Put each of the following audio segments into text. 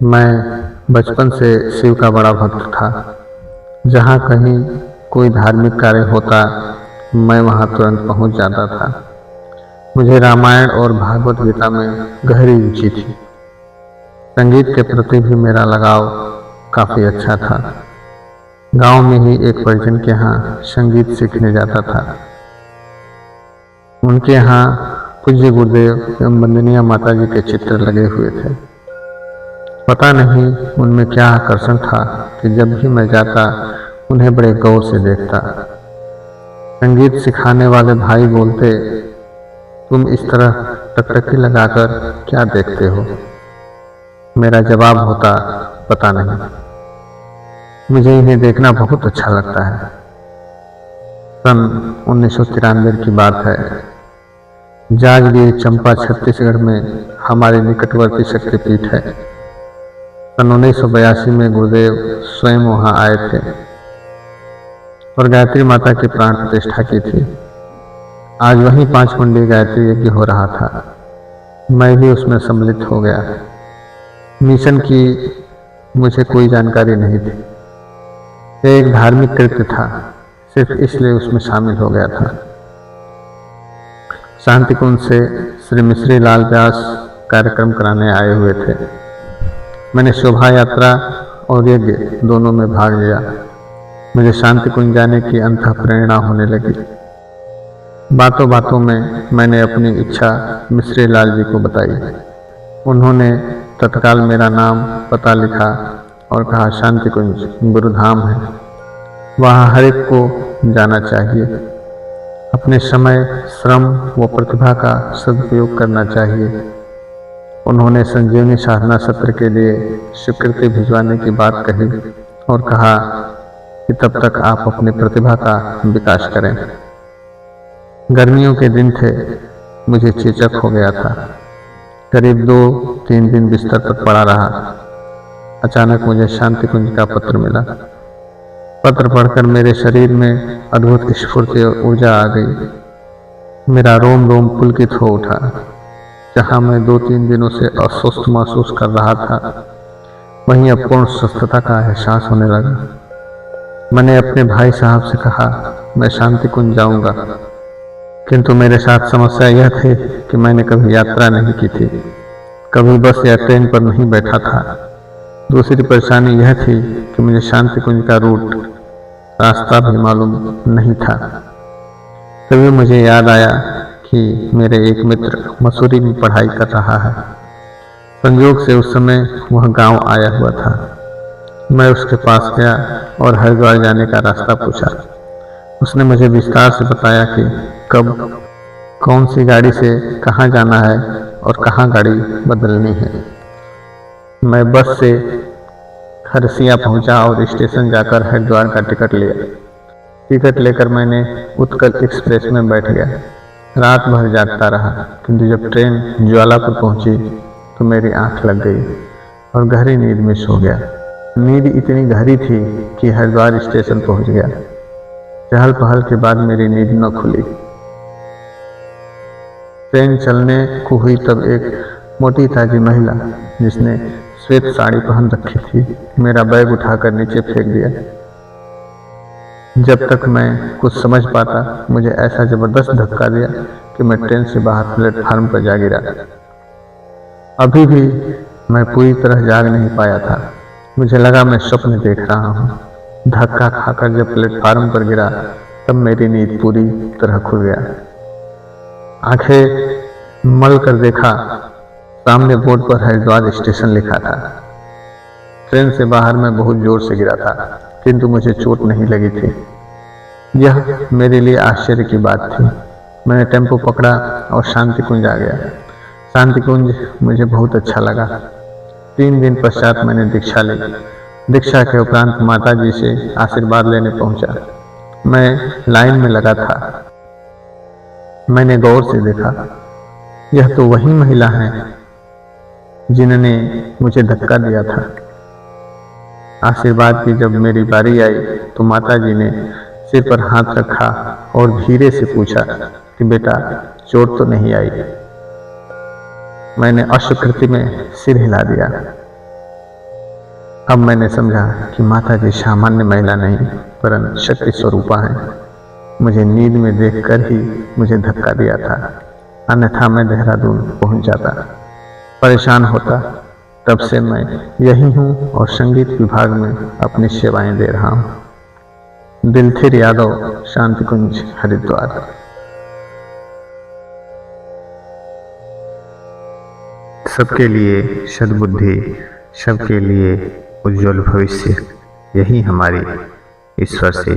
मैं बचपन से शिव का बड़ा भक्त था। जहाँ कहीं कोई धार्मिक कार्य होता, मैं वहाँ तुरंत पहुँच जाता था। मुझे रामायण और भागवत गीता में गहरी रुचि थी। संगीत के प्रति भी मेरा लगाव काफ़ी अच्छा था। गांव में ही एक परिजन के यहाँ संगीत सीखने जाता था। उनके यहाँ पूज्य गुरुदेव एवं वंदनीय माता जी के चित्र लगे हुए थे। पता नहीं उनमें क्या आकर्षण था कि जब भी मैं जाता उन्हें बड़े गौर से देखता। संगीत सिखाने वाले भाई बोलते, तुम इस तरह टकटकी लगाकर क्या देखते हो? मेरा जवाब होता, पता नहीं, मुझे इन्हें देखना बहुत अच्छा लगता है। सन 1993 की बात है। जागीर चंपा छत्तीसगढ़ में हमारे निकटवर्ती शक्तिपीठ है। सन 1982 में गुरुदेव स्वयं वहां आए थे और गायत्री माता की प्राण प्रतिष्ठा की थी। आज वहीं 5 कुंडी गायत्री यज्ञ हो रहा था। मैं भी उसमें सम्मिलित हो गया। मिशन की मुझे कोई जानकारी नहीं थी। यह एक धार्मिक कृत्य था, सिर्फ इसलिए उसमें शामिल हो गया था। शांति कुंज से श्री मिश्री लाल व्यास कार्यक्रम कराने आए हुए थे। मैंने शोभा यात्रा और यज्ञ दोनों में भाग लिया। मुझे शांति कुंज जाने की अंतः प्रेरणा होने लगी। बातों बातों में मैंने अपनी इच्छा मिश्री लाल जी को बताई। उन्होंने तत्काल मेरा नाम पता लिखा और कहा, शांति कुंज गुरुधाम है, वहाँ हर एक को जाना चाहिए। अपने समय, श्रम व प्रतिभा का सदुपयोग करना चाहिए। उन्होंने संजीवनी साधना सत्र के लिए स्वीकृति भिजवाने की बात कही और कहा कि तब तक आप अपनी प्रतिभा का विकास करें। गर्मियों के दिन थे, मुझे चेचक हो गया था। करीब 2-3 दिन बिस्तर पर पड़ा रहा। अचानक मुझे शांति कुंज का पत्र मिला। पत्र पढ़कर मेरे शरीर में अद्भुत स्फूर्ति और ऊर्जा आ गई। मेरा रोम रोम पुलकित हो उठा। जहाँ मैं 2-3 दिनों से अस्वस्थ महसूस कर रहा था, वहीं अब पूर्ण स्वस्थता का एहसास होने लगा। मैंने अपने भाई साहब से कहा, मैं शांति कुंज जाऊंगा, किंतु मेरे साथ समस्या यह थी कि मैंने कभी यात्रा नहीं की थी, कभी बस या ट्रेन पर नहीं बैठा था। दूसरी परेशानी यह थी कि मुझे शांति कुंज का रूट, रास्ता भी मालूम नहीं था। तभी मुझे याद आया कि मेरे एक मित्र मसूरी में पढ़ाई कर रहा है। संयोग से उस समय वह गांव आया हुआ था। मैं उसके पास गया और हरिद्वार जाने का रास्ता पूछा। उसने मुझे विस्तार से बताया कि कब, कौन सी गाड़ी से कहाँ जाना है और कहाँ गाड़ी बदलनी है। मैं बस से खरसिया पहुंचा और स्टेशन जाकर हरिद्वार का टिकट लिया। टिकट लेकर मैंने उत्कल एक्सप्रेस में बैठ गया। रात भर जागता रहा, किंतु जब ट्रेन ज्वालापुर पहुंची तो मेरी आंख लग गई और गहरी नींद में सो गया। नींद इतनी गहरी थी कि हरिद्वार स्टेशन पहुंच गया। चहल पहल के बाद मेरी नींद न खुली। ट्रेन चलने को हुई तब एक मोटी ताजी महिला, जिसने श्वेत साड़ी पहन रखी थी, मेरा बैग उठाकर नीचे फेंक दिया। जब तक मैं कुछ समझ पाता, मुझे ऐसा जबरदस्त धक्का दिया कि मैं ट्रेन से बाहर प्लेटफार्म पर जा गिरा। अभी भी मैं पूरी तरह जाग नहीं पाया था। मुझे लगा मैं स्वप्न देख रहा हूँ। धक्का खाकर जब प्लेटफार्म पर गिरा तब मेरी नींद पूरी तरह खुल गया। आंखें मल कर देखा, सामने बोर्ड पर हरिद्वार स्टेशन लिखा था। ट्रेन से बाहर मैं बहुत जोर से गिरा था, किंतु मुझे चोट नहीं लगी थी। यह मेरे लिए आश्चर्य की बात थी। मैंने टेम्पो पकड़ा और शांति कुंज आ गया। शांति कुंज मुझे बहुत अच्छा लगा। 3 दिन पश्चात मैंने दीक्षा ली। दीक्षा के उपरांत माता जी से आशीर्वाद लेने पहुंचा। मैं लाइन में लगा था। मैंने गौर से देखा, यह तो वही महिला है जिन्होंने मुझे धक्का दिया था। आशीर्वाद की जब मेरी बारी आई तो माता जी ने सिर पर हाथ रखा और धीरे से पूछा कि बेटा, चोट तो नहीं आई? मैंने अस्वीकृति में सिर हिला दिया। अब मैंने समझा कि माता जी सामान्य महिला नहीं परंतु शक्ति स्वरूपा है। मुझे नींद में देखकर ही मुझे धक्का दिया था, अन्यथा मैं देहरादून पहुंच जाता। परेशान होता। तब से मैं यही हूँ और संगीत विभाग में अपनी सेवाएं दे रहा हूँ। दिलथिर यादव, शांति कुंज, हरिद्वार। सबके लिए सद्बुद्धि, सबके लिए उज्जवल भविष्य, यही हमारी ईश्वर से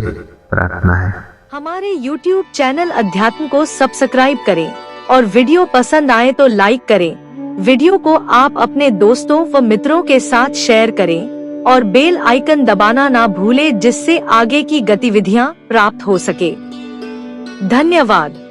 प्रार्थना है। हमारे YouTube चैनल अध्यात्म को सब्सक्राइब करें और वीडियो पसंद आए तो लाइक करें। वीडियो को आप अपने दोस्तों व मित्रों के साथ शेयर करें और बेल आइकन दबाना ना भूलें, जिससे आगे की गतिविधियां प्राप्त हो सके। धन्यवाद।